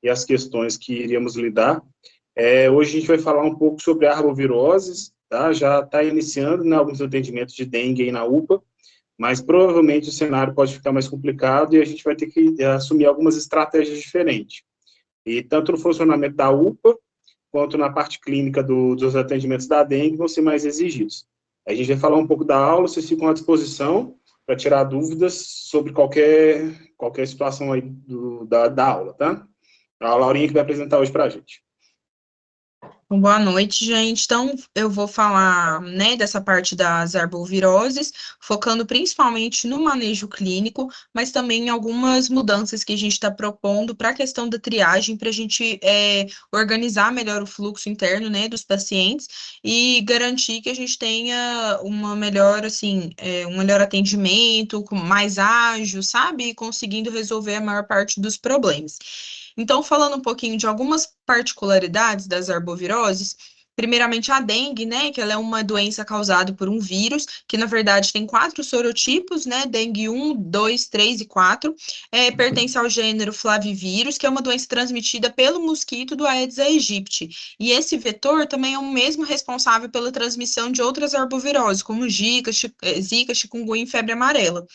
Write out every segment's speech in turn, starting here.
e as questões que iríamos lidar. Hoje a gente vai falar um pouco sobre arboviroses, tá? Já está iniciando, né, alguns atendimentos de dengue aí na UPA, mas provavelmente o cenário pode ficar mais complicado e a gente vai ter que assumir algumas estratégias diferentes. E tanto no funcionamento da UPA, quanto na parte clínica dos atendimentos da dengue, vão ser mais exigidos. A gente vai falar um pouco da aula, vocês ficam à disposição para tirar dúvidas sobre qualquer situação aí da aula, tá? A Laurinha que vai apresentar hoje para a gente. Boa noite, gente. Então, eu vou falar, né, dessa parte das arboviroses, focando principalmente no manejo clínico, mas também em algumas mudanças que a gente está propondo para a questão da triagem, para a gente organizar melhor o fluxo interno, né, dos pacientes e garantir que a gente tenha uma melhor, assim, um melhor atendimento, mais ágil, sabe? E conseguindo resolver a maior parte dos problemas. Então, falando um pouquinho de algumas particularidades das arboviroses, primeiramente a dengue, né, que ela é uma doença causada por um vírus, que na verdade tem 4 sorotipos, né, dengue 1, 2, 3 e 4, pertence ao gênero flavivírus, que é uma doença transmitida pelo mosquito do Aedes aegypti, e esse vetor também é o mesmo responsável pela transmissão de outras arboviroses, como zika, chikungunya e febre amarela.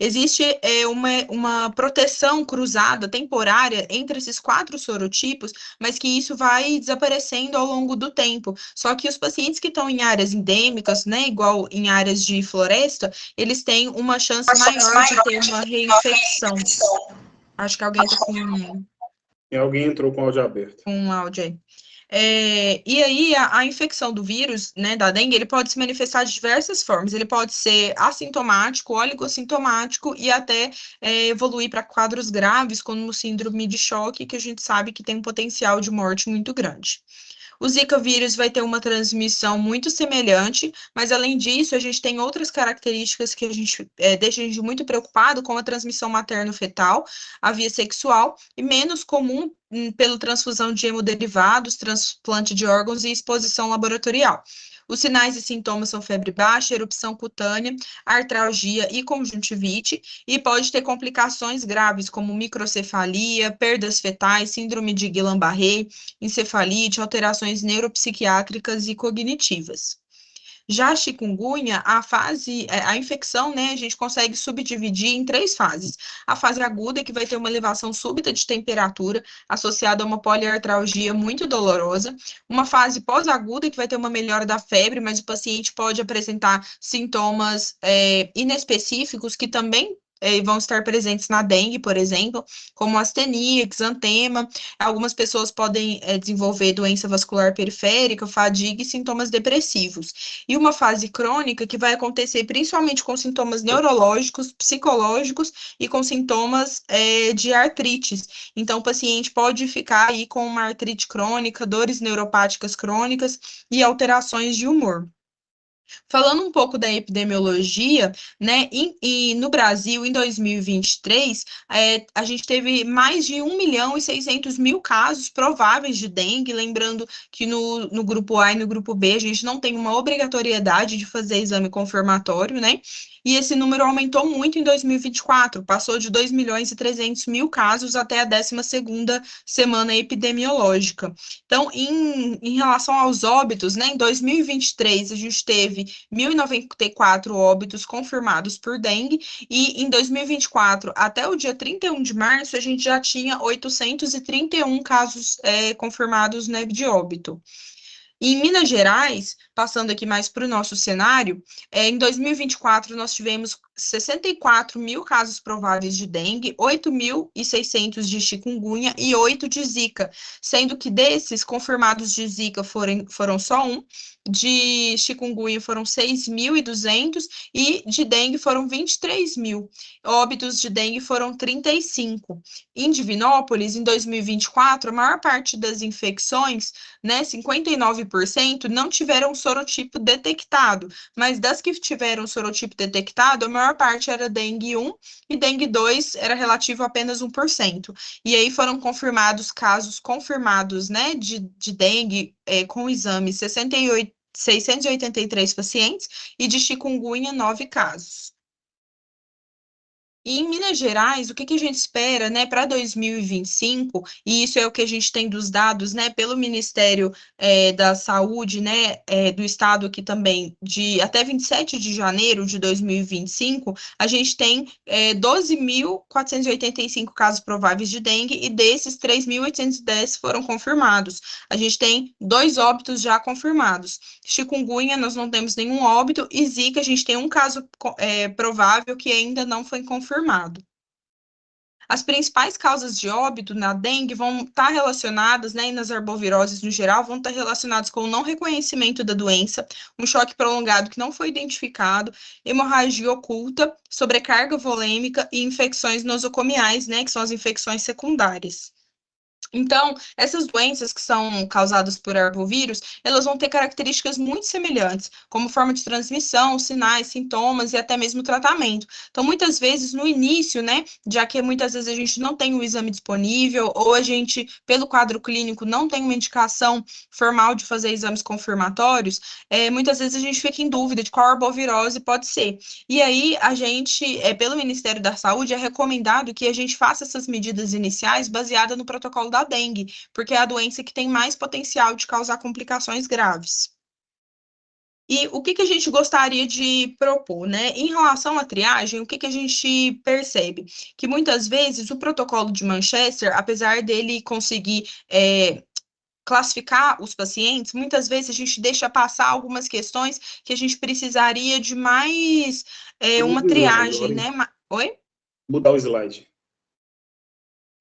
Existe uma proteção cruzada, temporária, entre esses 4 sorotipos, mas que isso vai desaparecendo ao longo do tempo. Só que os pacientes que estão em áreas endêmicas, né, igual em áreas de floresta, eles têm uma chance maior de ter uma reinfecção. Acho que alguém está com E alguém entrou com o áudio aberto. um áudio aí. E aí, a infecção do vírus, né, da dengue, ele pode se manifestar de diversas formas. Ele pode ser assintomático, oligossintomático e até evoluir para quadros graves, como síndrome de choque, que a gente sabe que tem um potencial de morte muito grande. O Zika vírus vai ter uma transmissão muito semelhante, mas além disso, a gente tem outras características que a gente deixa a gente muito preocupado, como a transmissão materno-fetal, a via sexual, e menos comum pela transfusão de hemoderivados, transplante de órgãos e exposição laboratorial. Os sinais e sintomas são febre baixa, erupção cutânea, artralgia e conjuntivite, e pode ter complicações graves, como microcefalia, perdas fetais, síndrome de Guillain-Barré, encefalite, alterações neuropsiquiátricas e cognitivas. Já a chikungunya, a infecção, né, a gente consegue subdividir em 3 fases. A fase aguda, que vai ter uma elevação súbita de temperatura, associada a uma poliartralgia muito dolorosa. Uma fase pós-aguda, que vai ter uma melhora da febre, mas o paciente pode apresentar sintomas inespecíficos, que também vão estar presentes na dengue, por exemplo, como astenia, exantema. Algumas pessoas podem desenvolver doença vascular periférica, fadiga e sintomas depressivos. E uma fase crônica que vai acontecer principalmente com sintomas neurológicos, psicológicos e com sintomas de artrites. Então, o paciente pode ficar aí com uma artrite crônica, dores neuropáticas crônicas e alterações de humor. Falando um pouco da epidemiologia, né, e no Brasil, em 2023, a gente teve mais de 1.600.000 casos prováveis de dengue, lembrando que no grupo A e no grupo B, a gente não tem uma obrigatoriedade de fazer exame confirmatório, né, e esse número aumentou muito em 2024, passou de 2.300.000 casos até a 12ª semana epidemiológica. Então, em relação aos óbitos, né, em 2023, a gente teve 1.094 óbitos confirmados por dengue, e em 2024, até o dia 31 de março, a gente já tinha 831 casos confirmados, né, de óbito. E em Minas Gerais, passando aqui mais para o nosso cenário, em 2024 nós tivemos 64.000 casos prováveis de dengue, 8.600 de chikungunya e 8 de zika, sendo que desses confirmados de zika foram só um, de chikungunya foram 6.200 e de dengue foram 23.000. Óbitos de dengue foram 35. Em Divinópolis, em 2024, a maior parte das infecções, né, 59%, não tiveram sorotipo detectado, mas das que tiveram sorotipo detectado, a maior parte era dengue 1 e dengue 2 era relativo a apenas 1%. E aí foram confirmados casos confirmados, né, de dengue com exame 683 pacientes e de chikungunya 9 casos. E em Minas Gerais, o que que a gente espera, né, para 2025, e isso é o que a gente tem dos dados, né, pelo Ministério da Saúde, né, do Estado aqui também, de até 27 de janeiro de 2025, a gente tem 12.485 casos prováveis de dengue, e desses, 3.810 foram confirmados. A gente tem 2 óbitos já confirmados. Chikungunya, nós não temos nenhum óbito, e Zika, a gente tem um caso provável que ainda não foi confirmado. As principais causas de óbito na dengue vão estar relacionadas, né, e nas arboviroses no geral, vão estar relacionadas com o não reconhecimento da doença, um choque prolongado que não foi identificado, hemorragia oculta, sobrecarga volêmica e infecções nosocomiais, né, que são as infecções secundárias. Então, essas doenças que são causadas por arbovirus, elas vão ter características muito semelhantes, como forma de transmissão, sinais, sintomas e até mesmo tratamento. Então, muitas vezes, no início, né, já que muitas vezes a gente não tem o exame disponível, ou a gente, pelo quadro clínico, não tem uma indicação formal de fazer exames confirmatórios, muitas vezes a gente fica em dúvida de qual arbovirose pode ser. E aí, a gente, pelo Ministério da Saúde, é recomendado que a gente faça essas medidas iniciais baseadas no protocolo da dengue, porque é a doença que tem mais potencial de causar complicações graves. E o que que a gente gostaria de propor, né? Em relação à triagem, o que que a gente percebe? Que muitas vezes o protocolo de Manchester, apesar dele conseguir classificar os pacientes, muitas vezes a gente deixa passar algumas questões que a gente precisaria de mais uma Muda o slide triagem, agora, hein? né? Oi? Mudar o slide.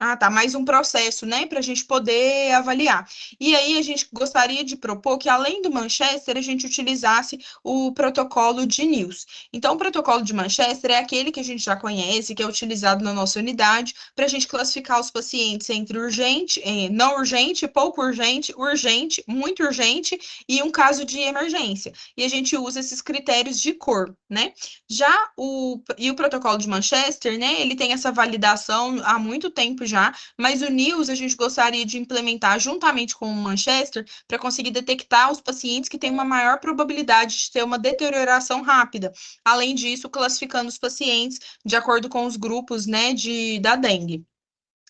Ah, tá. Mais um processo, né, para a gente poder avaliar. E aí a gente gostaria de propor que, além do Manchester, a gente utilizasse o protocolo de News. Então, o protocolo de Manchester é aquele que a gente já conhece, que é utilizado na nossa unidade, para a gente classificar os pacientes entre urgente, não urgente, pouco urgente, urgente, muito urgente e um caso de emergência. E a gente usa esses critérios de cor, né? Já o protocolo de Manchester, né, ele tem essa validação há muito tempo já, mas o NIOS a gente gostaria de implementar juntamente com o Manchester para conseguir detectar os pacientes que têm uma maior probabilidade de ter uma deterioração rápida. Além disso, classificando os pacientes de acordo com os grupos, né, da dengue.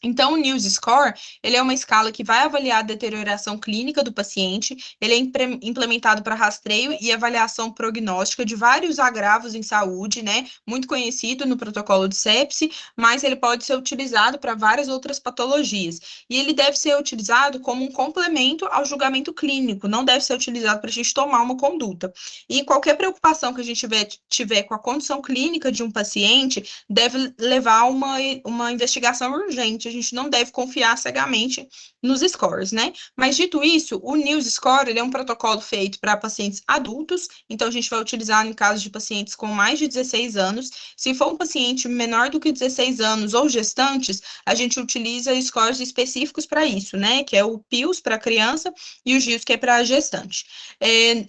Então, o News Score, ele é uma escala que vai avaliar a deterioração clínica do paciente, ele é implementado para rastreio e avaliação prognóstica de vários agravos em saúde, né, muito conhecido no protocolo de sepse, mas ele pode ser utilizado para várias outras patologias. E ele deve ser utilizado como um complemento ao julgamento clínico, não deve ser utilizado para a gente tomar uma conduta. E qualquer preocupação que a gente tiver com a condição clínica de um paciente, deve levar uma investigação urgente. A gente não deve confiar cegamente nos scores, né? Mas dito isso, o News Score ele é um protocolo feito para pacientes adultos, então a gente vai utilizar em casos de pacientes com mais de 16 anos. Se for um paciente menor do que 16 anos ou gestantes, a gente utiliza scores específicos para isso, né? Que é o PIOS para criança e o GIOS que é para gestante.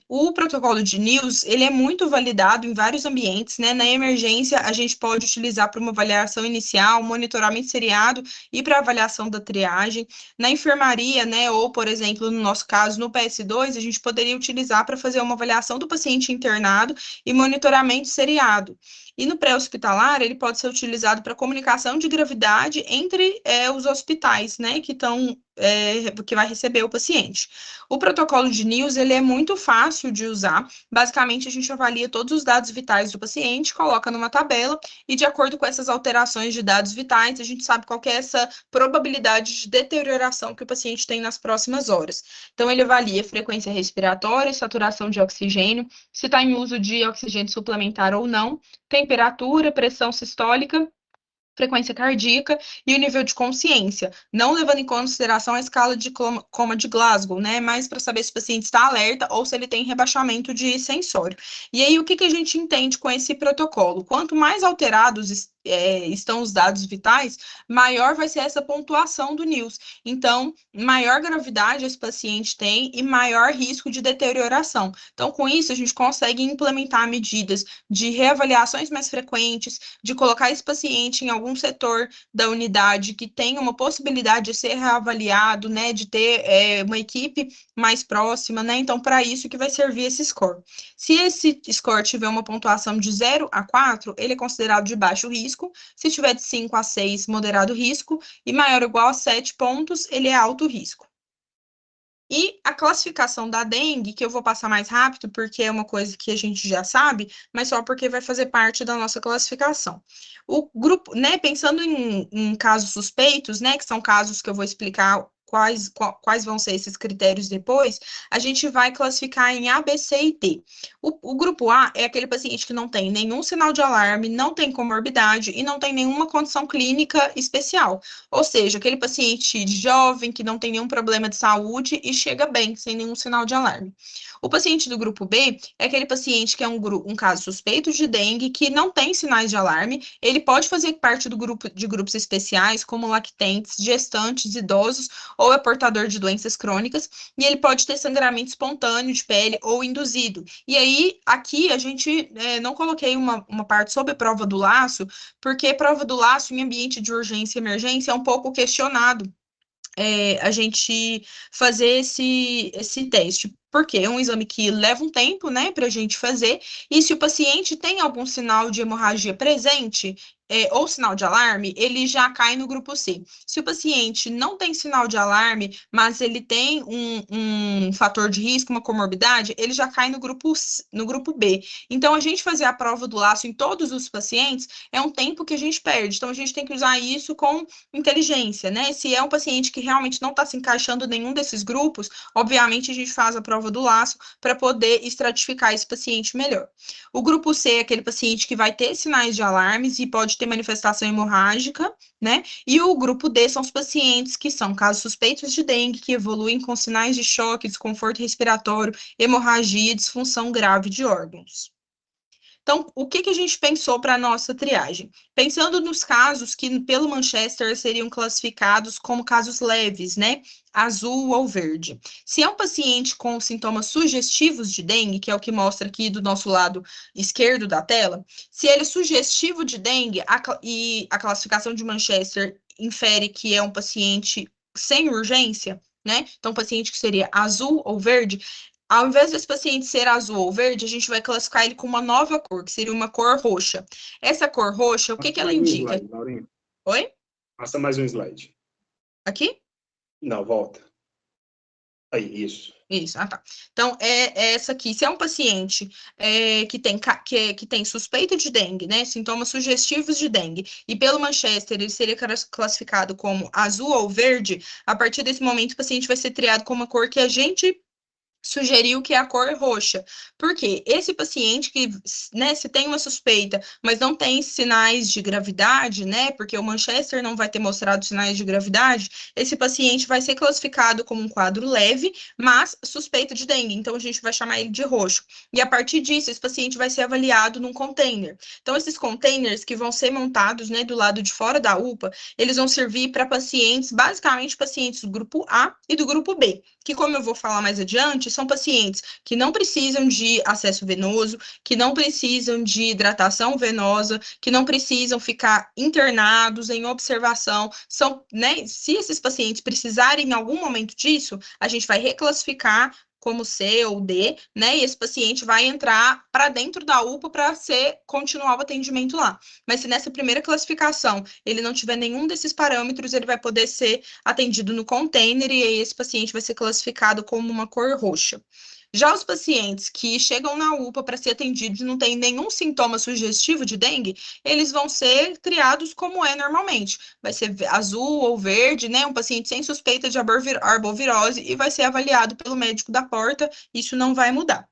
O protocolo de News, ele é muito validado em vários ambientes, né? Na emergência, a gente pode utilizar para uma avaliação inicial, monitoramento seriado e para avaliação da triagem. Na enfermaria, né, ou, por exemplo, no nosso caso, no PS2, a gente poderia utilizar para fazer uma avaliação do paciente internado e monitoramento seriado. E no pré-hospitalar, ele pode ser utilizado para comunicação de gravidade entre os hospitais, né, que vai receber o paciente. O protocolo de News, ele é muito fácil de usar. Basicamente, a gente avalia todos os dados vitais do paciente, coloca numa tabela, e de acordo com essas alterações de dados vitais, a gente sabe qual que é essa probabilidade de deterioração que o paciente tem nas próximas horas. Então, ele avalia frequência respiratória, saturação de oxigênio, se está em uso de oxigênio suplementar ou não, temperatura, pressão sistólica, frequência cardíaca e o nível de consciência, não levando em consideração a escala de coma de Glasgow, né? Mas para saber se o paciente está alerta ou se ele tem rebaixamento de sensório. E aí, o que a gente entende com esse protocolo? Quanto mais alterados estão os dados vitais, maior vai ser essa pontuação do NIOS. Então, maior gravidade esse paciente tem e maior risco de deterioração. Então, com isso, a gente consegue implementar medidas de reavaliações mais frequentes, de colocar esse paciente em algum algum setor da unidade que tenha uma possibilidade de ser reavaliado, né, de ter uma equipe mais próxima, né, então para isso que vai servir esse score. Se esse score tiver uma pontuação de 0 a 4, ele é considerado de baixo risco, se tiver de 5 a 6, moderado risco, e maior ou igual a 7 pontos, ele é alto risco. E a classificação da dengue, que eu vou passar mais rápido, porque é uma coisa que a gente já sabe, mas só porque vai fazer parte da nossa classificação. O grupo, né, pensando em casos suspeitos, né, que são casos que eu vou explicar quais vão ser esses critérios depois, a gente vai classificar em A, B, C e D. O grupo A é aquele paciente que não tem nenhum sinal de alarme, não tem comorbidade e não tem nenhuma condição clínica especial. Ou seja, aquele paciente jovem que não tem nenhum problema de saúde e chega bem, sem nenhum sinal de alarme. O paciente do grupo B é aquele paciente que é um caso suspeito de dengue, que não tem sinais de alarme, ele pode fazer parte do grupo de grupos especiais, como lactentes, gestantes, idosos, ou é portador de doenças crônicas, e ele pode ter sangramento espontâneo de pele ou induzido. E aí, aqui, a gente não coloquei uma parte sobre prova do laço, porque prova do laço em ambiente de urgência e emergência é um pouco questionado. A gente fazer esse teste, porque é um exame que leva um tempo, né, para a gente fazer, e se o paciente tem algum sinal de hemorragia presente, ou sinal de alarme, ele já cai no grupo C. Se o paciente não tem sinal de alarme, mas ele tem um fator de risco, uma comorbidade, ele já cai no grupo B. Então, a gente fazer a prova do laço em todos os pacientes é um tempo que a gente perde. Então, a gente tem que usar isso com inteligência, né? Se é um paciente que realmente não está se encaixando em nenhum desses grupos, obviamente a gente faz a prova do laço para poder estratificar esse paciente melhor. O grupo C é aquele paciente que vai ter sinais de alarmes e pode ter manifestação hemorrágica, né? E o grupo D são os pacientes que são casos suspeitos de dengue, que evoluem com sinais de choque, desconforto respiratório, hemorragia e disfunção grave de órgãos. Então, o que a gente pensou para a nossa triagem? Pensando nos casos que, pelo Manchester, seriam classificados como casos leves, né? Azul ou verde. Se é um paciente com sintomas sugestivos de dengue, que é o que mostra aqui do nosso lado esquerdo da tela, se ele é sugestivo de dengue e a classificação de Manchester infere que é um paciente sem urgência, né? Então, paciente que seria azul ou verde, ao invés desse paciente ser azul ou verde, a gente vai classificar ele com uma nova cor, que seria uma cor roxa. Essa cor roxa, o que ela indica? Slide, Laurinha. Oi? Passa mais um slide. Aqui? Não, volta. Aí, isso. Isso, tá. Então, é essa aqui. Se é um paciente que tem suspeita de dengue, né, sintomas sugestivos de dengue, e pelo Manchester ele seria classificado como azul ou verde, a partir desse momento o paciente vai ser triado com uma cor que a gente sugeriu que é a cor roxa. Porque esse paciente que, né, se tem uma suspeita, mas não tem sinais de gravidade, né, porque o Manchester não vai ter mostrado sinais de gravidade, esse paciente vai ser classificado como um quadro leve, mas suspeito de dengue. Então, a gente vai chamar ele de roxo. E a partir disso, esse paciente vai ser avaliado num container. Então, esses containers que vão ser montados, né, do lado de fora da UPA, eles vão servir para pacientes, basicamente pacientes do grupo A e do grupo B, que, como eu vou falar mais adiante, são pacientes que não precisam de acesso venoso, que não precisam de hidratação venosa, que não precisam ficar internados em observação. São, né, se esses pacientes precisarem em algum momento disso, a gente vai reclassificar como C ou D, né? E esse paciente vai entrar para dentro da UPA para continuar o atendimento lá. Mas se nessa primeira classificação ele não tiver nenhum desses parâmetros, ele vai poder ser atendido no container e aí esse paciente vai ser classificado como uma cor roxa. Já os pacientes que chegam na UPA para ser atendidos e não têm nenhum sintoma sugestivo de dengue, eles vão ser triados como é normalmente. Vai ser azul ou verde, né? Um paciente sem suspeita de arbovirose e vai ser avaliado pelo médico da porta. Isso não vai mudar.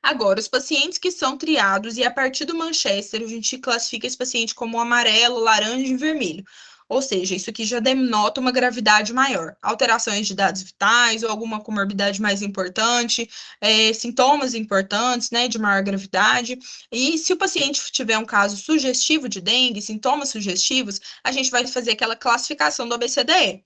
Agora, os pacientes que são triados, e a partir do Manchester, a gente classifica esse paciente como amarelo, laranja e vermelho. Ou seja, isso aqui já denota uma gravidade maior. Alterações de dados vitais ou alguma comorbidade mais importante, sintomas importantes, né, de maior gravidade. E se o paciente tiver um caso sugestivo de dengue, sintomas sugestivos, a gente vai fazer aquela classificação do ABCDE.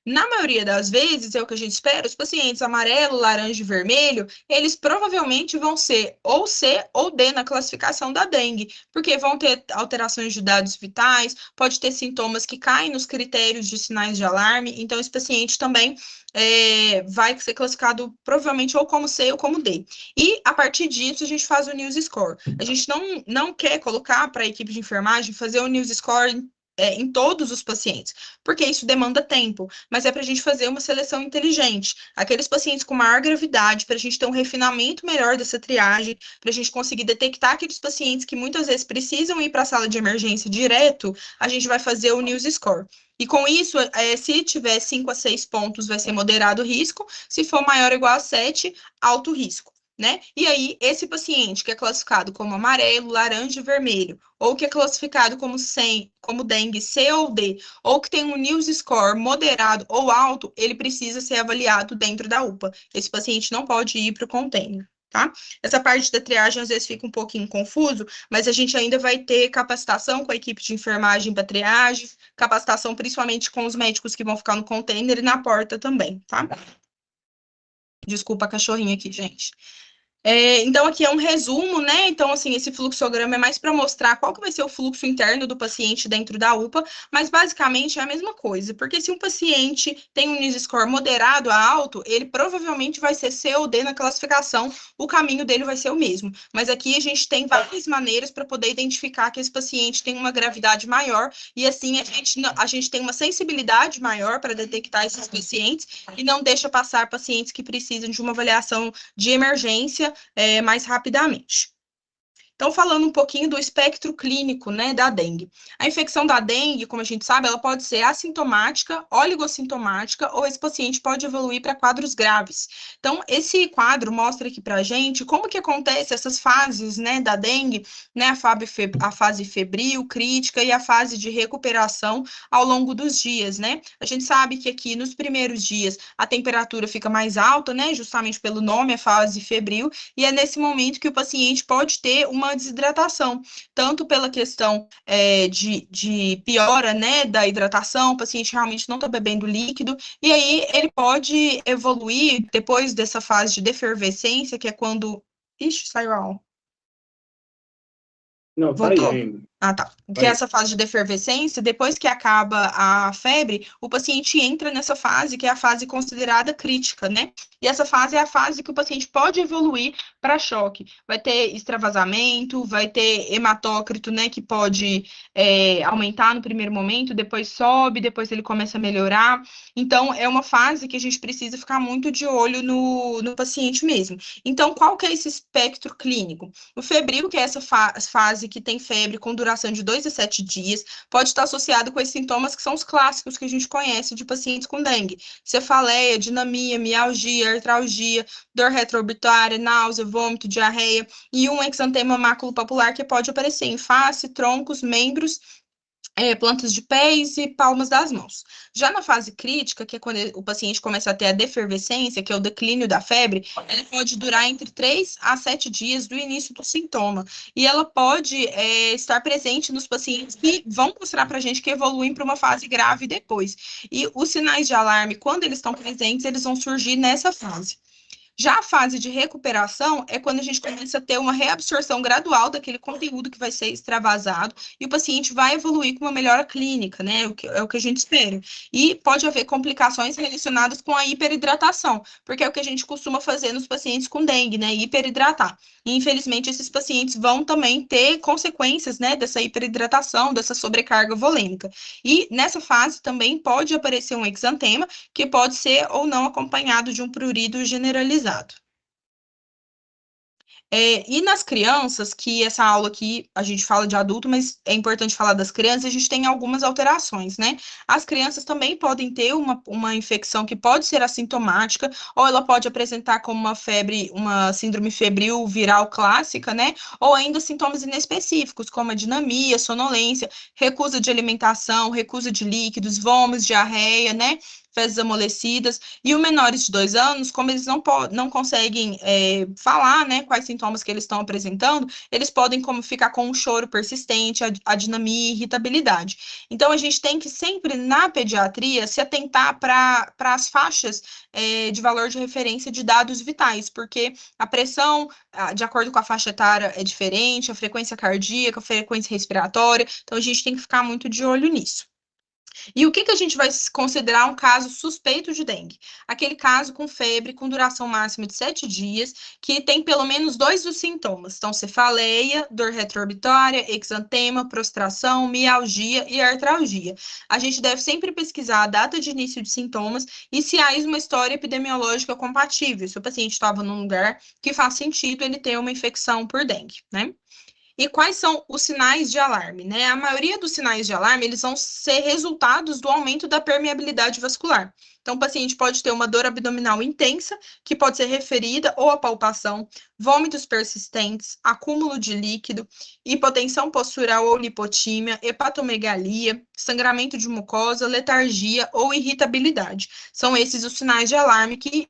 Na maioria das vezes, é o que a gente espera, os pacientes amarelo, laranja e vermelho, eles provavelmente vão ser ou C ou D na classificação da dengue, porque vão ter alterações de dados vitais, pode ter sintomas que caem nos critérios de sinais de alarme, então esse paciente também vai ser classificado provavelmente ou como C ou como D. E, a partir disso, a gente faz o News Score. A gente não quer colocar para a equipe de enfermagem fazer o News Score em todos os pacientes, porque isso demanda tempo, mas é para a gente fazer uma seleção inteligente. Aqueles pacientes com maior gravidade, para a gente ter um refinamento melhor dessa triagem, para a gente conseguir detectar aqueles pacientes que muitas vezes precisam ir para a sala de emergência direto, a gente vai fazer o News Score. E com isso, se tiver 5 a 6 pontos, vai ser moderado risco, se for maior ou igual a 7, alto risco. Né? E aí, esse paciente que é classificado como amarelo, laranja e vermelho, ou que é classificado como dengue C ou D, ou que tem um News Score moderado ou alto, ele precisa ser avaliado dentro da UPA. Esse paciente não pode ir para o container. Tá? Essa parte da triagem às vezes fica um pouquinho confuso, mas a gente ainda vai ter capacitação com a equipe de enfermagem para triagem, capacitação principalmente com os médicos que vão ficar no container e na porta também, tá? Desculpa a cachorrinha aqui, gente. Então, aqui é um resumo, né? Então, assim, esse fluxograma é mais para mostrar qual que vai ser o fluxo interno do paciente dentro da UPA, mas basicamente é a mesma coisa, porque se um paciente tem um NIS score moderado a alto, ele provavelmente vai ser C ou D na classificação, o caminho dele vai ser o mesmo. Mas aqui a gente tem várias maneiras para poder identificar que esse paciente tem uma gravidade maior, e assim a gente tem uma sensibilidade maior para detectar esses pacientes e não deixa passar pacientes que precisam de uma avaliação de emergência mais rapidamente. Então, falando um pouquinho do espectro clínico, né, da dengue. A infecção da dengue, como a gente sabe, ela pode ser assintomática, oligossintomática, ou esse paciente pode evoluir para quadros graves. Então, esse quadro mostra aqui para a gente como que acontece essas fases, né, da dengue, né, a fase febril, crítica e a fase de recuperação ao longo dos dias, né? A gente sabe que aqui nos primeiros dias a temperatura fica mais alta, né, justamente pelo nome, a fase febril, e é nesse momento que o paciente pode ter uma desidratação, tanto pela questão de piora, né, da hidratação, o paciente realmente não está bebendo líquido, e aí ele pode evoluir depois dessa fase de defervescência, que é quando... Ixi, saiu a aula. Não, tá aí ainda. Ah, tá. Que é essa fase de defervescência, depois que acaba a febre, o paciente entra nessa fase, que é a fase considerada crítica, né? E essa fase é a fase que o paciente pode evoluir para choque. Vai ter extravasamento, vai ter hematócrito, né, que pode aumentar no primeiro momento, depois sobe, depois ele começa a melhorar. Então, é uma fase que a gente precisa ficar muito de olho no paciente mesmo. Então, qual que é esse espectro clínico? O febril, que é essa fase que tem febre com duração de 2 a 7 dias, pode estar associado com esses sintomas que são os clássicos que a gente conhece de pacientes com dengue. Cefaleia, dinamia, mialgia, artralgia, dor retroorbitária, náusea, vômito, diarreia e um exantema maculopapular que pode aparecer em face, troncos, membros, plantas de pés e palmas das mãos. Já na fase crítica, que é quando o paciente começa a ter a defervescência, que é o declínio da febre, ela pode durar entre 3 a 7 dias do início do sintoma. E ela pode estar presente nos pacientes que vão mostrar para a gente que evoluem para uma fase grave depois. E os sinais de alarme, quando eles estão presentes, eles vão surgir nessa fase. Já a fase de recuperação é quando a gente começa a ter uma reabsorção gradual daquele conteúdo que vai ser extravasado e o paciente vai evoluir com uma melhora clínica, né? É o que a gente espera. E pode haver complicações relacionadas com a hiperidratação, porque é o que a gente costuma fazer nos pacientes com dengue, né? Hiperidratar. E, infelizmente, esses pacientes vão também ter consequências, né, dessa hiperidratação, dessa sobrecarga volêmica. E nessa fase também pode aparecer um exantema, que pode ser ou não acompanhado de um prurido generalizado. E nas crianças, que essa aula aqui a gente fala de adulto, mas é importante falar das crianças, a gente tem algumas alterações, né? As crianças também podem ter uma infecção que pode ser assintomática, ou ela pode apresentar como uma febre, uma síndrome febril viral clássica, né? Ou ainda sintomas inespecíficos, como a dinamia, sonolência, recusa de alimentação, recusa de líquidos, vômitos, diarreia, né? fezes amolecidas, e os menores de 2 anos, como eles não conseguem falar, né, quais sintomas que eles estão apresentando, eles podem como ficar com um choro persistente, adinamia e irritabilidade. Então, a gente tem que sempre, na pediatria, se atentar para as faixas de valor de referência de dados vitais, porque a pressão, de acordo com a faixa etária, é diferente, a frequência cardíaca, a frequência respiratória, então a gente tem que ficar muito de olho nisso. E o que a gente vai considerar um caso suspeito de dengue? Aquele caso com febre, com duração máxima de 7 dias, que tem pelo menos 2 dos sintomas. Então, cefaleia, dor retroorbitária, exantema, prostração, mialgia e artralgia. A gente deve sempre pesquisar a data de início de sintomas e se há uma história epidemiológica compatível, se o paciente estava num lugar que faz sentido ele ter uma infecção por dengue, né? E quais são os sinais de alarme, né? A maioria dos sinais de alarme, eles vão ser resultados do aumento da permeabilidade vascular. Então, o paciente pode ter uma dor abdominal intensa, que pode ser referida ou a palpação, vômitos persistentes, acúmulo de líquido, hipotensão postural ou lipotímia, hepatomegalia, sangramento de mucosa, letargia ou irritabilidade. São esses os sinais de alarme que,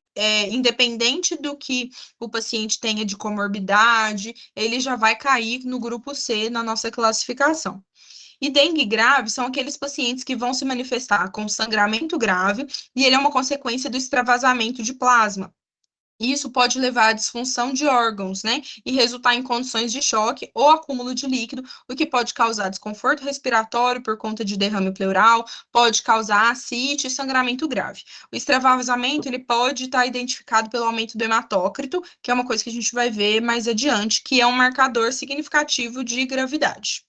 independente do que o paciente tenha de comorbidade, ele já vai cair no grupo C na nossa classificação. E dengue grave são aqueles pacientes que vão se manifestar com sangramento grave e ele é uma consequência do extravasamento de plasma. Isso pode levar à disfunção de órgãos, né? E resultar em condições de choque ou acúmulo de líquido, o que pode causar desconforto respiratório por conta de derrame pleural, pode causar ascite e sangramento grave. O extravasamento, ele pode estar identificado pelo aumento do hematócrito, que é uma coisa que a gente vai ver mais adiante, que é um marcador significativo de gravidade.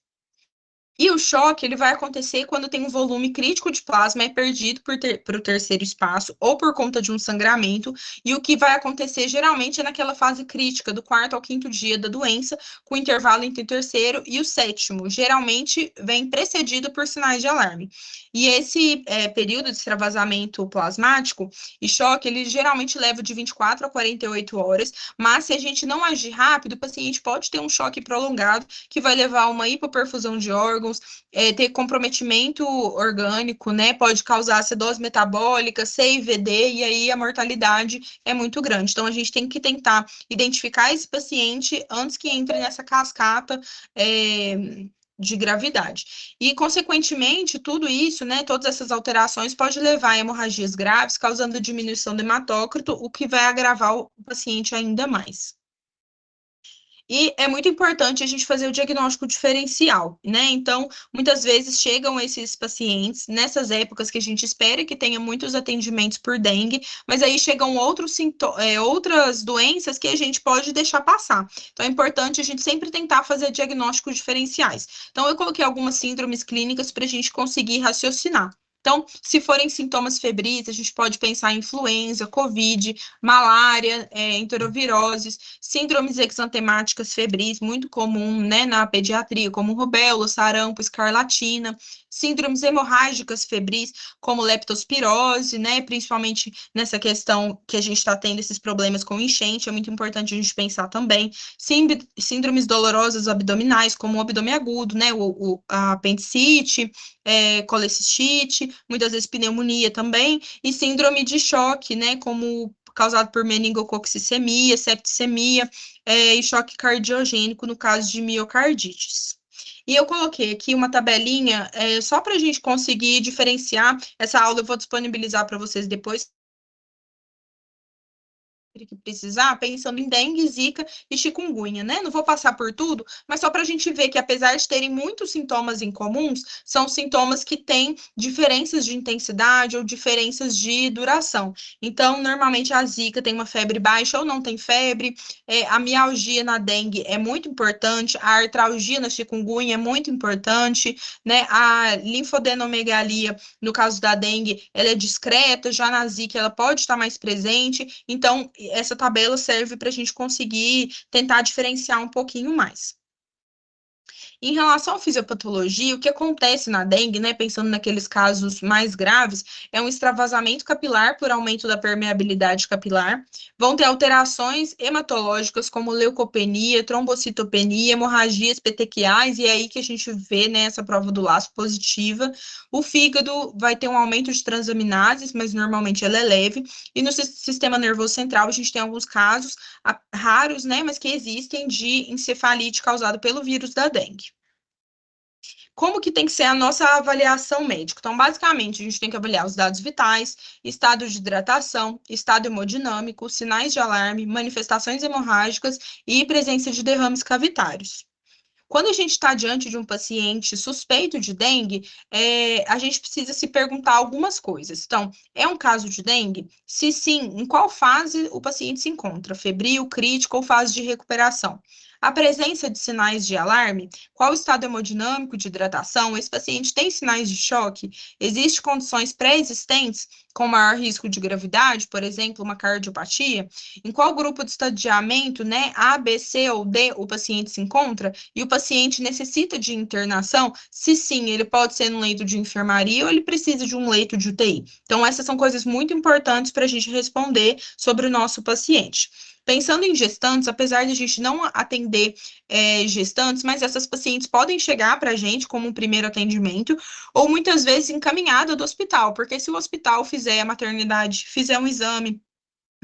E o choque, ele vai acontecer quando tem um volume crítico de plasma é perdido para o terceiro espaço ou por conta de um sangramento, e o que vai acontecer geralmente é naquela fase crítica, do 4º ao 5º dia da doença, com intervalo entre o terceiro e o 7º. Geralmente vem precedido por sinais de alarme. E esse período de extravasamento plasmático e choque, ele geralmente leva de 24 a 48 horas, mas se a gente não agir rápido, o paciente pode ter um choque prolongado, que vai levar a uma hipoperfusão de órgãos, ter comprometimento orgânico, né? Pode causar acidose metabólica, CIVD, e aí a mortalidade é muito grande. Então, a gente tem que tentar identificar esse paciente antes que entre nessa cascata de gravidade. E, consequentemente, tudo isso, né, todas essas alterações pode levar a hemorragias graves, causando diminuição do hematócrito, o que vai agravar o paciente ainda mais. E é muito importante a gente fazer o diagnóstico diferencial, né? Então, muitas vezes chegam esses pacientes nessas épocas que a gente espera que tenha muitos atendimentos por dengue, mas aí chegam outras doenças que a gente pode deixar passar. Então, é importante a gente sempre tentar fazer diagnósticos diferenciais. Então, eu coloquei algumas síndromes clínicas para a gente conseguir raciocinar. Então, se forem sintomas febris, a gente pode pensar em influenza, covid, malária, enteroviroses, síndromes exantemáticas febris, muito comum, né, na pediatria, como rubéola, sarampo, escarlatina, síndromes hemorrágicas febris, como leptospirose, né, principalmente nessa questão que a gente está tendo esses problemas com enchente, é muito importante a gente pensar também, síndromes dolorosas abdominais, como o abdômen agudo, né, a apendicite, colecistite, muitas vezes pneumonia também, e síndrome de choque, né, como causado por meningococcemia, septicemia e choque cardiogênico no caso de miocardites. E eu coloquei aqui uma tabelinha só para a gente conseguir diferenciar. Essa aula eu vou disponibilizar para vocês depois, que precisar, pensando em dengue, zika e chikungunya, né? Não vou passar por tudo, mas só para a gente ver que, apesar de terem muitos sintomas em comuns, são sintomas que têm diferenças de intensidade ou diferenças de duração. Então, normalmente a zika tem uma febre baixa ou não tem febre, a mialgia na dengue é muito importante, a artralgia na chikungunya é muito importante, né? A linfodenomegalia, no caso da dengue, ela é discreta, já na zika ela pode estar mais presente, então essa tabela serve para a gente conseguir tentar diferenciar um pouquinho mais. Em relação à fisiopatologia, o que acontece na dengue, né, pensando naqueles casos mais graves, é um extravasamento capilar por aumento da permeabilidade capilar, vão ter alterações hematológicas como leucopenia, trombocitopenia, hemorragias petequiais, e é aí que a gente vê, né, essa prova do laço positiva. O fígado vai ter um aumento de transaminases, mas normalmente ela é leve, e no sistema nervoso central a gente tem alguns casos raros, né, mas que existem de encefalite causado pelo vírus da dengue. Como que tem que ser a nossa avaliação médica? Então, basicamente, a gente tem que avaliar os dados vitais, estado de hidratação, estado hemodinâmico, sinais de alarme, manifestações hemorrágicas e presença de derrames cavitários. Quando a gente está diante de um paciente suspeito de dengue, a gente precisa se perguntar algumas coisas. Então, é um caso de dengue? Se sim, em qual fase o paciente se encontra? Febril, crítico ou fase de recuperação? A presença de sinais de alarme? Qual o estado hemodinâmico de hidratação? Esse paciente tem sinais de choque? Existem condições pré-existentes com maior risco de gravidade, por exemplo, uma cardiopatia? Em qual grupo de estadiamento, né, A, B, C ou D, o paciente se encontra? E o paciente necessita de internação? Se sim, ele pode ser no leito de enfermaria ou ele precisa de um leito de UTI. Então, essas são coisas muito importantes para a gente responder sobre o nosso paciente. Pensando em gestantes, apesar de a gente não atender gestantes, mas essas pacientes podem chegar para a gente como um primeiro atendimento, ou muitas vezes encaminhada do hospital, porque se o hospital fizer a maternidade, fizer um exame,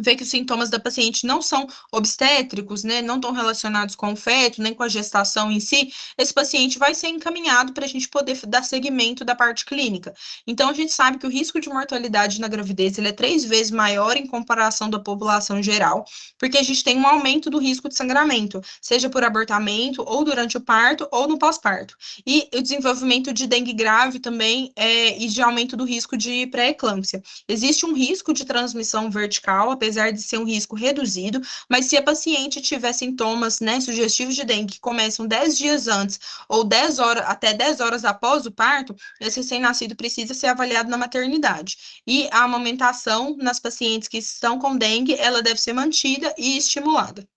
ver que os sintomas da paciente não são obstétricos, né, não estão relacionados com o feto, nem com a gestação em si, esse paciente vai ser encaminhado para a gente poder dar seguimento da parte clínica. Então, a gente sabe que o risco de mortalidade na gravidez ele é 3 vezes maior em comparação da população geral, porque a gente tem um aumento do risco de sangramento, seja por abortamento, ou durante o parto, ou no pós-parto. E o desenvolvimento de dengue grave também, e de aumento do risco de pré-eclâmpsia. Existe um risco de transmissão vertical, apesar de ser um risco reduzido, mas se a paciente tiver sintomas, né, sugestivos de dengue que começam 10 dias antes ou 10 horas, até 10 horas após o parto, esse recém-nascido precisa ser avaliado na maternidade. E a amamentação nas pacientes que estão com dengue, ela deve ser mantida e estimulada.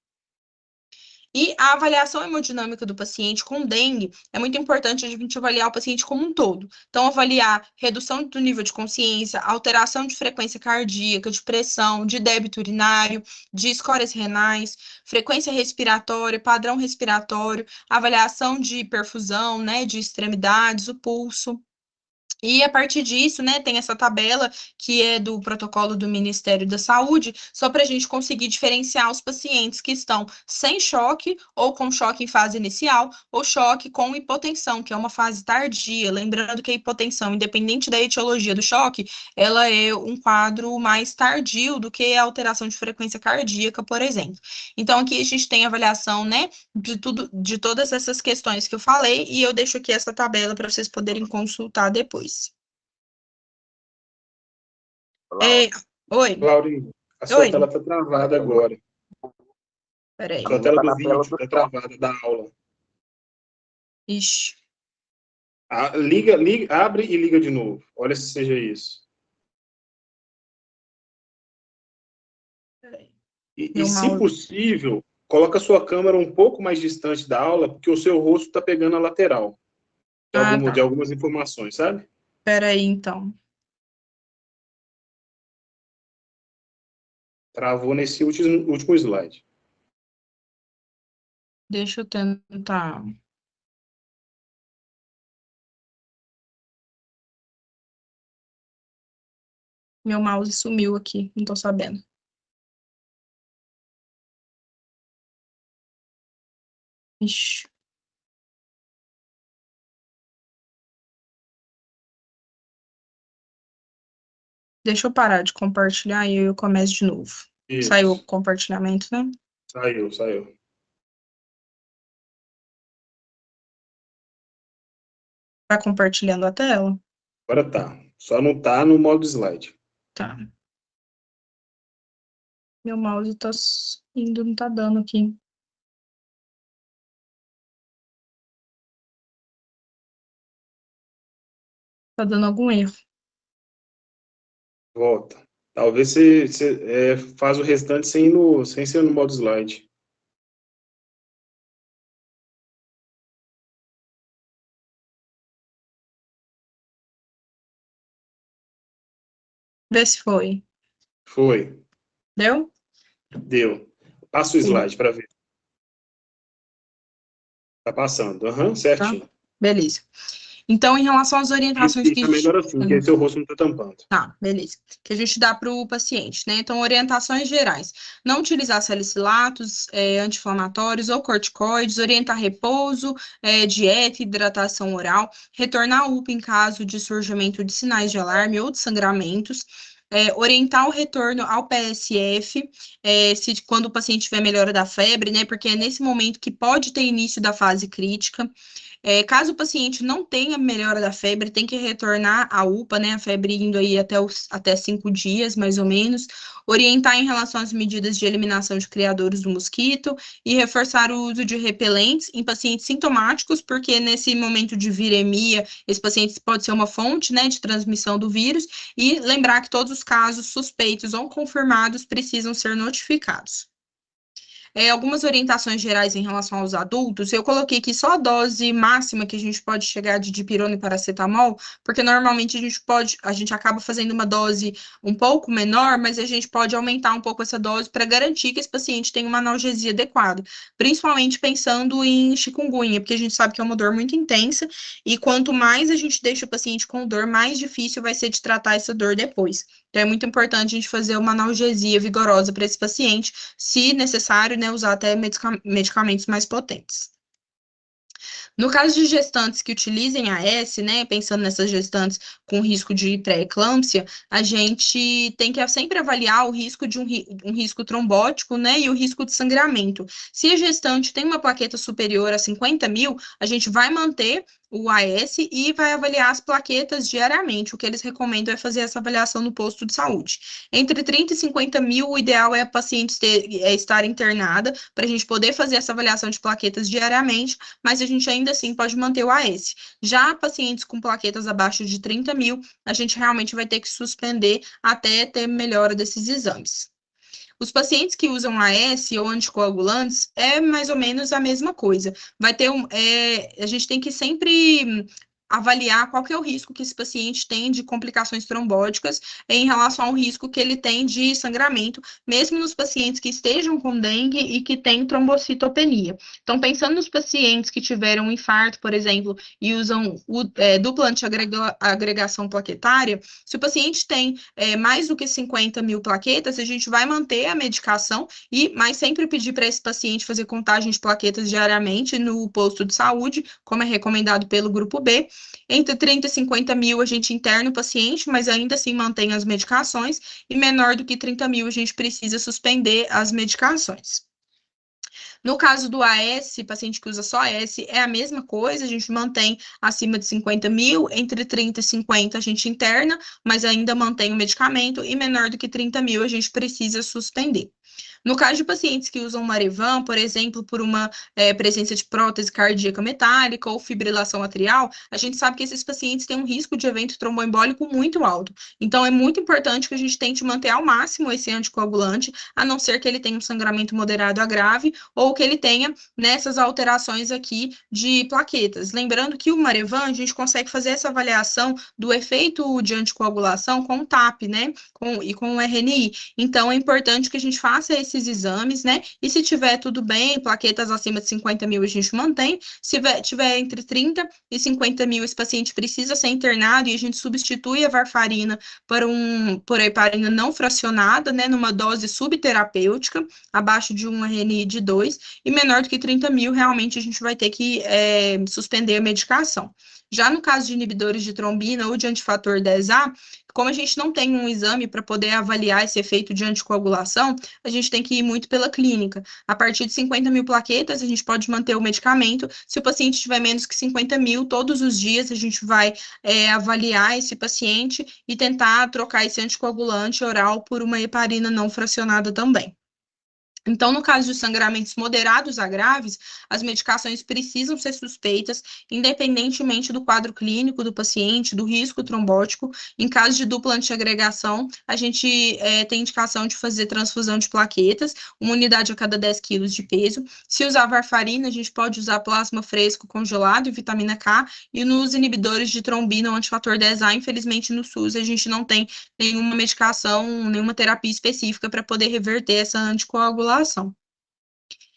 E a avaliação hemodinâmica do paciente com dengue é muito importante a gente avaliar o paciente como um todo. Então, avaliar redução do nível de consciência, alteração de frequência cardíaca, de pressão, de débito urinário, de escórias renais, frequência respiratória, padrão respiratório, avaliação de perfusão, né, de extremidades, o pulso. E a partir disso, né, tem essa tabela que é do protocolo do Ministério da Saúde, só para a gente conseguir diferenciar os pacientes que estão sem choque ou com choque em fase inicial ou choque com hipotensão, que é uma fase tardia. Lembrando que a hipotensão, independente da etiologia do choque, ela é um quadro mais tardio do que a alteração de frequência cardíaca, por exemplo. Então, aqui a gente tem avaliação, né, de tudo, de todas essas questões que eu falei, e eu deixo aqui essa tabela para vocês poderem consultar depois. É, oi, Laurinho, a sua oi, tela está travada agora. peraí. Sua tela do vídeo está travada da aula. Ixi, Liga, abre e liga de novo. Olha se seja isso. peraí. E Meu se mouse. possível, coloca a sua câmera um pouco mais distante da aula, porque o seu rosto está pegando a lateral Ah, de tá. algumas informações, sabe? Peraí, então. Travou nesse último slide. Deixa eu tentar. Meu mouse sumiu aqui, não tô sabendo. Ixi. Deixa eu parar de compartilhar e eu começo de novo. Saiu o Isso. compartilhamento, né? Saiu. Tá compartilhando a tela? Agora tá. Só não tá no modo slide. Tá. Meu mouse tá indo, não tá dando aqui. Tá dando algum erro. Volta. Talvez você faz o restante sem ser no modo slide. Vê se foi. Foi. Deu? Deu. Passa o slide para ver. Tá passando. Aham, Tá? certinho. Beleza. Então, em relação às Isso orientações que a fica gente... melhor assim, que aí seu rosto não tá tampando. Tá, beleza. Que a gente dá para o paciente, né? Então, orientações gerais. Não utilizar salicilatos, anti-inflamatórios ou corticoides, orientar repouso, dieta, hidratação oral, retornar ao UPA em caso de surgimento de sinais de alarme ou de sangramentos, orientar o retorno ao PSF, quando o paciente tiver melhora da febre, né? Porque é nesse momento que pode ter início da fase crítica. Caso o paciente não tenha melhora da febre, tem que retornar à UPA, né? A febre indo aí até 5 dias, mais ou menos. Orientar em relação às medidas de eliminação de criadores do mosquito e reforçar o uso de repelentes em pacientes sintomáticos, porque nesse momento de viremia, esse paciente pode ser uma fonte, né, de transmissão do vírus. E lembrar que todos os casos suspeitos ou confirmados precisam ser notificados. Algumas orientações gerais em relação aos adultos, eu coloquei aqui só a dose máxima que a gente pode chegar de dipirona e paracetamol, porque normalmente a gente acaba fazendo uma dose um pouco menor, mas a gente pode aumentar um pouco essa dose para garantir que esse paciente tenha uma analgesia adequada, principalmente pensando em chikungunya, porque a gente sabe que é uma dor muito intensa, e quanto mais a gente deixa o paciente com dor, mais difícil vai ser de tratar essa dor depois. Então, é muito importante a gente fazer uma analgesia vigorosa para esse paciente, se necessário, né, usar até medicamentos mais potentes. No caso de gestantes que utilizem AS, né, pensando nessas gestantes com risco de pré-eclâmpsia, a gente tem que sempre avaliar o risco de um risco trombótico, né, e o risco de sangramento. Se a gestante tem uma plaqueta superior a 50 mil, a gente vai manter o AS e vai avaliar as plaquetas diariamente. O que eles recomendam é fazer essa avaliação no posto de saúde. Entre 30 e 50 mil, o ideal é a paciente estar internada para a gente poder fazer essa avaliação de plaquetas diariamente, mas a gente ainda assim pode manter o AS. Já pacientes com plaquetas abaixo de 30 mil, a gente realmente vai ter que suspender até ter melhora desses exames. Os pacientes que usam AS ou anticoagulantes é mais ou menos a mesma coisa. A gente tem que sempre avaliar qual que é o risco que esse paciente tem de complicações trombóticas em relação ao risco que ele tem de sangramento, mesmo nos pacientes que estejam com dengue e que têm trombocitopenia. Então, pensando nos pacientes que tiveram um infarto, por exemplo, e usam dupla antiagregação plaquetária, se o paciente tem mais do que 50 mil plaquetas, a gente vai manter a medicação, mas sempre pedir para esse paciente fazer contagem de plaquetas diariamente no posto de saúde, como é recomendado pelo grupo B. Entre 30 e 50 mil a gente interna o paciente, mas ainda assim mantém as medicações, e menor do que 30 mil a gente precisa suspender as medicações. No caso do AS, paciente que usa só AS, é a mesma coisa, a gente mantém acima de 50 mil, entre 30 e 50 a gente interna, mas ainda mantém o medicamento, e menor do que 30 mil a gente precisa suspender. No caso de pacientes que usam Marevan, por exemplo, por uma presença de prótese cardíaca metálica ou fibrilação atrial, a gente sabe que esses pacientes têm um risco de evento tromboembólico muito alto. Então, é muito importante que a gente tente manter ao máximo esse anticoagulante, a não ser que ele tenha um sangramento moderado a grave ou que ele tenha nessas alterações aqui de plaquetas. Lembrando que o Marevan, a gente consegue fazer essa avaliação do efeito de anticoagulação com o TAP, né? Com o RNI. Então, é importante que a gente faça esses exames, né? E se tiver tudo bem, plaquetas acima de 50 mil a gente mantém. Se tiver entre 30 e 50 mil, esse paciente precisa ser internado e a gente substitui a varfarina por heparina não fracionada, né? Numa dose subterapêutica, abaixo de um RNI de 2, e menor do que 30 mil, realmente a gente vai ter que suspender a medicação. Já no caso de inibidores de trombina ou de antifator 10A, como a gente não tem um exame para poder avaliar esse efeito de anticoagulação, a gente tem que ir muito pela clínica. A partir de 50 mil plaquetas, a gente pode manter o medicamento. Se o paciente tiver menos que 50 mil, todos os dias a gente vai avaliar esse paciente e tentar trocar esse anticoagulante oral por uma heparina não fracionada também. Então, no caso de sangramentos moderados a graves, as medicações precisam ser suspeitas, independentemente do quadro clínico do paciente, do risco trombótico. Em caso de dupla antiagregação, a gente tem indicação de fazer transfusão de plaquetas, uma unidade a cada 10 quilos de peso. Se usar varfarina, a gente pode usar plasma fresco congelado e vitamina K, e nos inibidores de trombina ou antifator 10A, infelizmente no SUS a gente não tem nenhuma medicação, nenhuma terapia específica para poder reverter essa anticoagulação.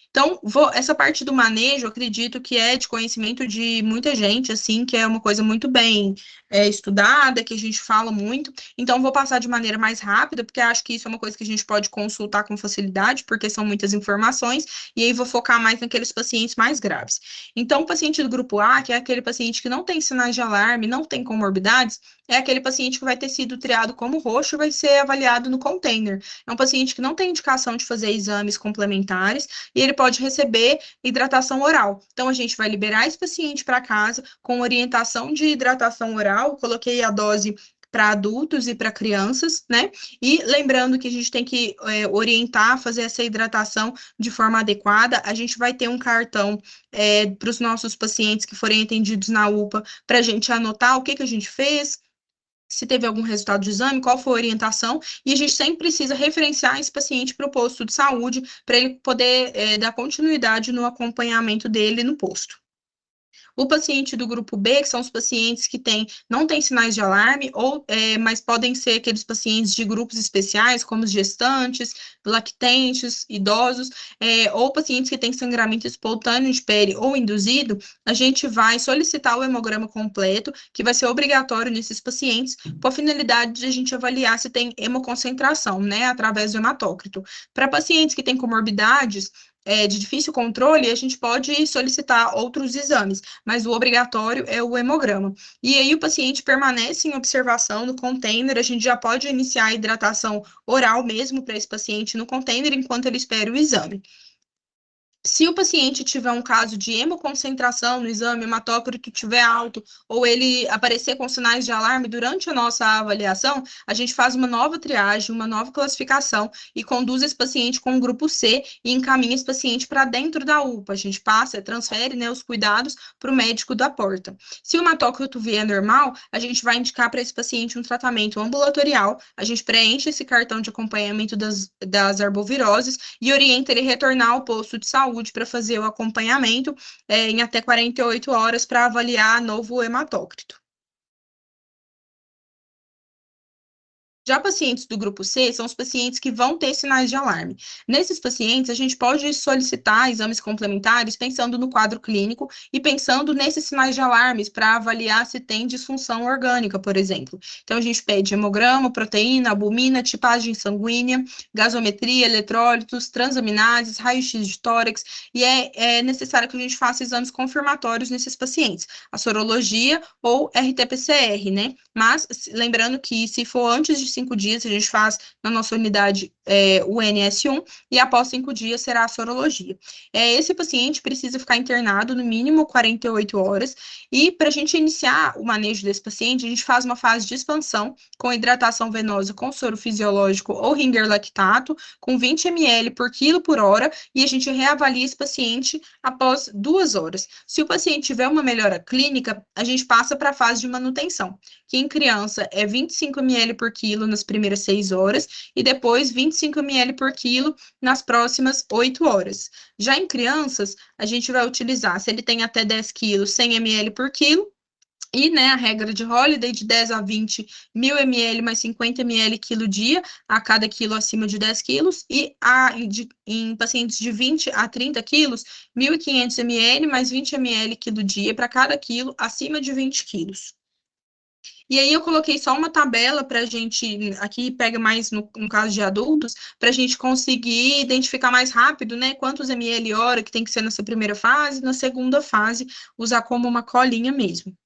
Então, essa parte do manejo, eu acredito que é de conhecimento de muita gente, assim, que é uma coisa muito bem estudada, que a gente fala muito. Então, vou passar de maneira mais rápida, porque acho que isso é uma coisa que a gente pode consultar com facilidade, porque são muitas informações, e aí vou focar mais naqueles pacientes mais graves. Então, o paciente do grupo A, que é aquele paciente que não tem sinais de alarme, não tem comorbidades, é aquele paciente que vai ter sido triado como roxo e vai ser avaliado no container. É um paciente que não tem indicação de fazer exames complementares, e ele pode receber hidratação oral. Então, a gente vai liberar esse paciente para casa com orientação de hidratação oral. Coloquei a dose para adultos e para crianças, né? E lembrando que a gente tem que orientar, fazer essa hidratação de forma adequada. A gente vai ter um cartão para os nossos pacientes que forem atendidos na UPA, para a gente anotar o que a gente fez, se teve algum resultado de exame, qual foi a orientação, e a gente sempre precisa referenciar esse paciente para o posto de saúde, para ele poder dar continuidade no acompanhamento dele no posto. O paciente do grupo B, que são os pacientes que não têm sinais de alarme, mas podem ser aqueles pacientes de grupos especiais, como os gestantes, lactentes, idosos, ou pacientes que têm sangramento espontâneo de pele ou induzido, a gente vai solicitar o hemograma completo, que vai ser obrigatório nesses pacientes, com a finalidade de a gente avaliar se tem hemoconcentração, né, através do hematócrito. Para pacientes que têm comorbidades, de difícil controle, a gente pode solicitar outros exames, mas o obrigatório é o hemograma. E aí o paciente permanece em observação no container, a gente já pode iniciar a hidratação oral mesmo para esse paciente no container, enquanto ele espera o exame. Se o paciente tiver um caso de hemoconcentração no exame, hematócrito estiver alto, ou ele aparecer com sinais de alarme durante a nossa avaliação, a gente faz uma nova triagem, uma nova classificação e conduz esse paciente com o grupo C e encaminha esse paciente para dentro da UPA. A gente transfere, né, os cuidados para o médico da porta. Se o hematócrito vier normal, a gente vai indicar para esse paciente um tratamento ambulatorial, a gente preenche esse cartão de acompanhamento das arboviroses e orienta ele a retornar ao posto de saúde para fazer o acompanhamento em até 48 horas para avaliar novo hematócrito. Já pacientes do grupo C são os pacientes que vão ter sinais de alarme. Nesses pacientes, a gente pode solicitar exames complementares pensando no quadro clínico e pensando nesses sinais de alarmes para avaliar se tem disfunção orgânica, por exemplo. Então, a gente pede hemograma, proteína, albumina, tipagem sanguínea, gasometria, eletrólitos, transaminases, raio-x de tórax, e é necessário que a gente faça exames confirmatórios nesses pacientes, a sorologia ou RT-PCR, né? Mas, lembrando que se for antes de 5 dias, a gente faz na nossa unidade o NS1, e após 5 dias será a sorologia. Esse paciente precisa ficar internado no mínimo 48 horas, e para a gente iniciar o manejo desse paciente, a gente faz uma fase de expansão com hidratação venosa com soro fisiológico ou Ringer lactato, com 20 ml por quilo por hora, e a gente reavalia esse paciente após 2 horas. Se o paciente tiver uma melhora clínica, a gente passa para a fase de manutenção, que em criança é 25 ml por quilo nas primeiras 6 horas e depois 25 ml por quilo nas próximas 8 horas. Já em crianças, a gente vai utilizar, se ele tem até 10 quilos, 100 ml por quilo, e, né, a regra de Holiday de 10 a 20 mil ml mais 50 ml quilo dia, a cada quilo acima de 10 quilos, e em pacientes de 20 a 30 quilos, 1.500 ml mais 20 ml quilo dia para cada quilo acima de 20 quilos. E aí eu coloquei só uma tabela para a gente, aqui pega mais no caso de adultos, para a gente conseguir identificar mais rápido, né, quantos ml hora que tem que ser nessa primeira fase, na segunda fase, usar como uma colinha mesmo.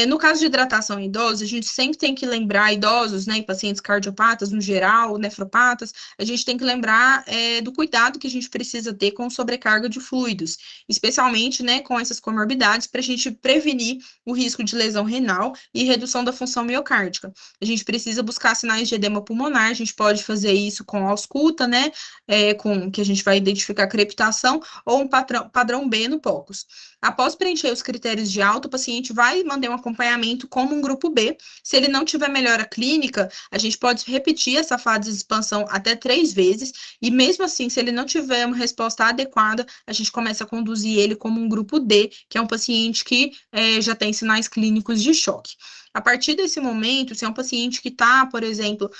No caso de hidratação em idosos, a gente sempre tem que lembrar, idosos, né, e pacientes cardiopatas no geral, nefropatas, a gente tem que lembrar do cuidado que a gente precisa ter com sobrecarga de fluidos, especialmente, né, com essas comorbidades, para a gente prevenir o risco de lesão renal e redução da função miocárdica. A gente precisa buscar sinais de edema pulmonar, a gente pode fazer isso com ausculta, né, com que a gente vai identificar crepitação, ou um padrão B no POCUS. Após preencher os critérios de alta, o paciente vai manter um acompanhamento como um grupo B. Se ele não tiver melhora clínica, a gente pode repetir essa fase de expansão até 3 vezes, e mesmo assim, se ele não tiver uma resposta adequada, a gente começa a conduzir ele como um grupo D, que é um paciente que já tem sinais clínicos de choque. A partir desse momento, se é um paciente que está, por exemplo,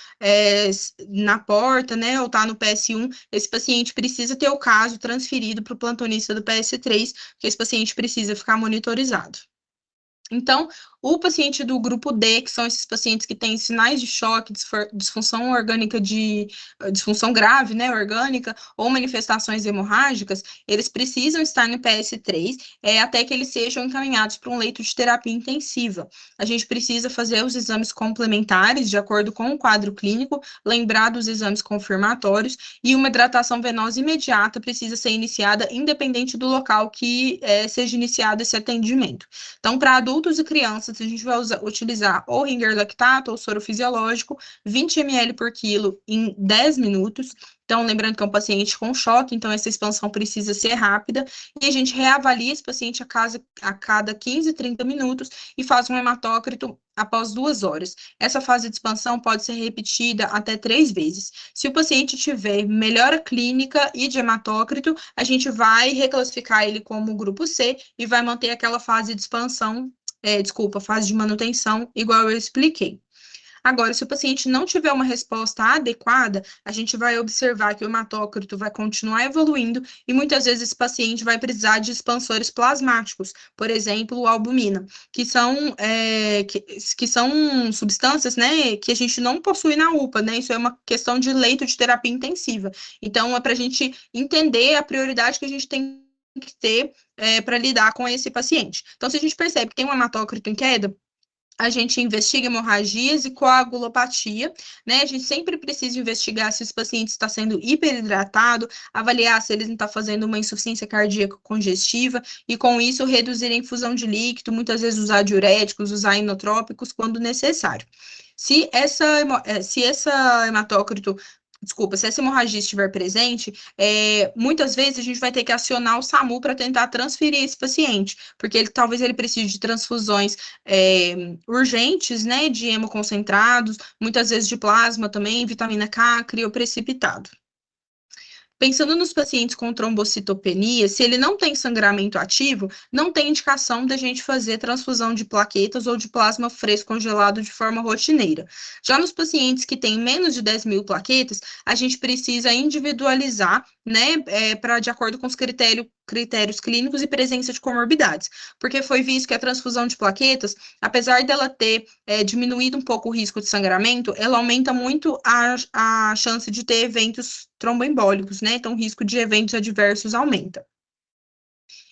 na porta, né, ou está no PS1, esse paciente precisa ter o caso transferido para o plantonista do PS3, porque esse paciente precisa ficar monitorizado. Então, o paciente do grupo D, que são esses pacientes que têm sinais de choque, disfunção orgânica disfunção grave, né, orgânica, ou manifestações hemorrágicas, eles precisam estar no PS3 até que eles sejam encaminhados para um leito de terapia intensiva. A gente precisa fazer os exames complementares de acordo com o quadro clínico, lembrar dos exames confirmatórios, e uma hidratação venosa imediata precisa ser iniciada independente do local que seja iniciado esse atendimento. Então, para adultos e crianças, a gente vai utilizar ou ringer lactato ou soro fisiológico, 20 ml por quilo em 10 minutos. Então, lembrando que é um paciente com choque, então essa expansão precisa ser rápida, e a gente reavalia esse paciente a cada 15, 30 minutos e faz um hematócrito após 2 horas. Essa fase de expansão pode ser repetida até 3 vezes. Se o paciente tiver melhora clínica e de hematócrito, a gente vai reclassificar ele como grupo C e vai manter aquela fase de expansão, fase de manutenção, igual eu expliquei. Agora, se o paciente não tiver uma resposta adequada, a gente vai observar que o hematócrito vai continuar evoluindo e muitas vezes esse paciente vai precisar de expansores plasmáticos, por exemplo, a albumina, que são, que são substâncias, né, que a gente não possui na UPA, né, isso é uma questão de leito de terapia intensiva. Então, é para a gente entender a prioridade que a gente tem que ter para lidar com esse paciente. Então, se a gente percebe que tem um hematócrito em queda, a gente investiga hemorragias e coagulopatia, né? A gente sempre precisa investigar se esse paciente está sendo hiperidratado, avaliar se ele não está fazendo uma insuficiência cardíaca congestiva, e com isso reduzir a infusão de líquido, muitas vezes usar diuréticos, usar inotrópicos quando necessário. Se essa hematócrito se essa hemorragia estiver presente, muitas vezes a gente vai ter que acionar o SAMU para tentar transferir esse paciente, porque talvez ele precise de transfusões urgentes, né, de hemoconcentrados, muitas vezes de plasma também, vitamina K, crioprecipitado. Pensando nos pacientes com trombocitopenia, se ele não tem sangramento ativo, não tem indicação da gente fazer transfusão de plaquetas ou de plasma fresco congelado de forma rotineira. Já nos pacientes que têm menos de 10 mil plaquetas, a gente precisa individualizar, né, de acordo com os critérios clínicos e presença de comorbidades, porque foi visto que a transfusão de plaquetas, apesar dela ter diminuído um pouco o risco de sangramento, ela aumenta muito a chance de ter eventos tromboembólicos, né? Então, o risco de eventos adversos aumenta.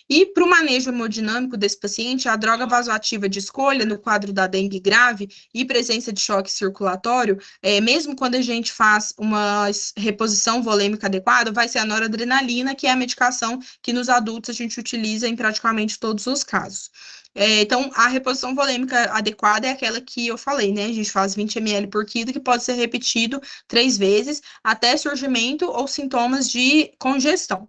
E para o manejo hemodinâmico desse paciente, a droga vasoativa de escolha no quadro da dengue grave e presença de choque circulatório, mesmo quando a gente faz uma reposição volêmica adequada, vai ser a noradrenalina, que é a medicação que nos adultos a gente utiliza em praticamente todos os casos. Então, a reposição volêmica adequada é aquela que eu falei, né? A gente faz 20 ml por quilo, que pode ser repetido 3 vezes, até surgimento ou sintomas de congestão.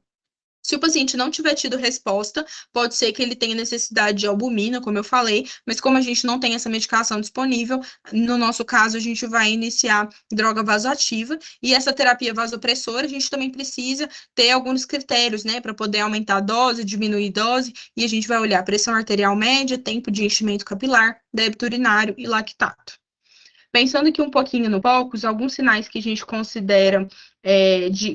Se o paciente não tiver tido resposta, pode ser que ele tenha necessidade de albumina, como eu falei, mas como a gente não tem essa medicação disponível, no nosso caso, a gente vai iniciar droga vasoativa, e essa terapia vasopressora, a gente também precisa ter alguns critérios, né, para poder aumentar a dose, diminuir a dose, e a gente vai olhar pressão arterial média, tempo de enchimento capilar, débito urinário e lactato. Pensando aqui um pouquinho no POCUS, alguns sinais que a gente considera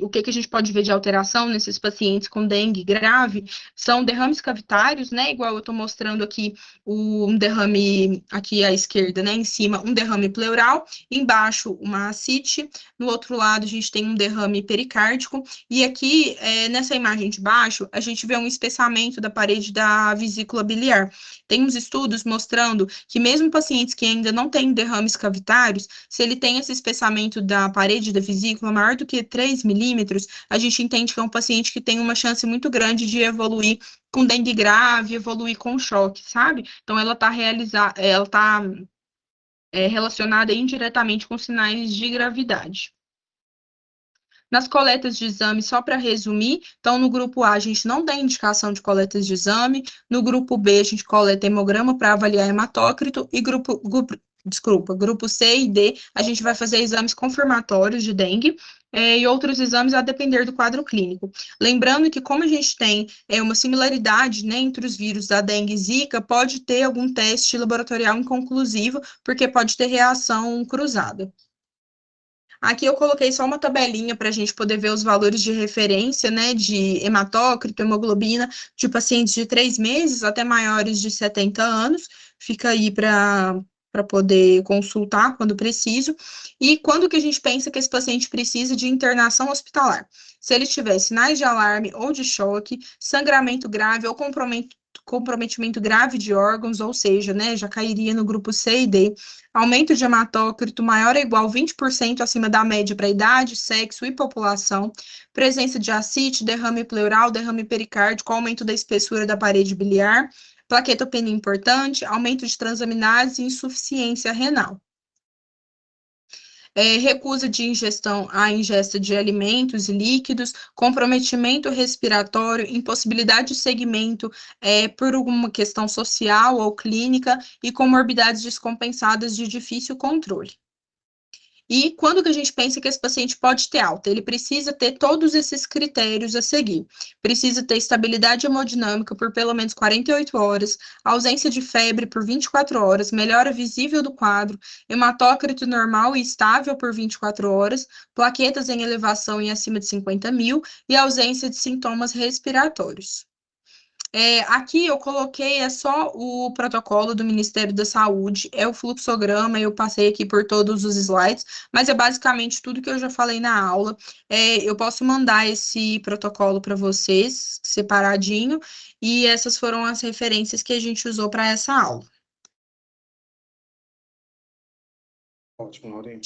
o que a gente pode ver de alteração nesses pacientes com dengue grave são derrames cavitários, né? Igual eu estou mostrando aqui um derrame aqui à esquerda, né? Em cima, um derrame pleural, embaixo, uma ascite, no outro lado, a gente tem um derrame pericárdico, e aqui, nessa imagem de baixo, a gente vê um espessamento da parede da vesícula biliar. Tem uns estudos mostrando que mesmo pacientes que ainda não têm derrames cavitários, se ele tem esse espessamento da parede da vesícula maior do que 3 milímetros, a gente entende que é um paciente que tem uma chance muito grande de evoluir com dengue grave, evoluir com choque, sabe? Então, ela está relacionada indiretamente com sinais de gravidade. Nas coletas de exame, só para resumir, então no grupo A a gente não tem indicação de coletas de exame, no grupo B a gente coleta hemograma para avaliar hematócrito e grupo C e D a gente vai fazer exames confirmatórios de dengue e outros exames a depender do quadro clínico. Lembrando que como a gente tem uma similaridade, né, entre os vírus da dengue e zika, pode ter algum teste laboratorial inconclusivo, porque pode ter reação cruzada. Aqui eu coloquei só uma tabelinha para a gente poder ver os valores de referência, né, de hematócrito, hemoglobina, de pacientes de 3 meses até maiores de 70 anos. Fica aí para poder consultar quando preciso. E quando que a gente pensa que esse paciente precisa de internação hospitalar? Se ele tiver sinais de alarme ou de choque, sangramento grave ou comprometimento grave de órgãos, ou seja, né, já cairia no grupo C e D, aumento de hematócrito maior ou igual a 20% acima da média para idade, sexo e população, presença de ascite, derrame pleural, derrame pericárdico, aumento da espessura da parede biliar, plaquetopenia importante, aumento de transaminase e insuficiência renal. Recusa de ingesta de alimentos e líquidos, comprometimento respiratório, impossibilidade de segmento por alguma questão social ou clínica e comorbidades descompensadas de difícil controle. E quando que a gente pensa que esse paciente pode ter alta? Ele precisa ter todos esses critérios a seguir. Precisa ter estabilidade hemodinâmica por pelo menos 48 horas, ausência de febre por 24 horas, melhora visível do quadro, hematócrito normal e estável por 24 horas, plaquetas em elevação em acima de 50 mil e ausência de sintomas respiratórios. Aqui eu coloquei só o protocolo do Ministério da Saúde, é o fluxograma, eu passei aqui por todos os slides, mas é basicamente tudo que eu já falei na aula. Eu posso mandar esse protocolo para vocês, separadinho, e essas foram as referências que a gente usou para essa aula. Ótimo, Laurinha.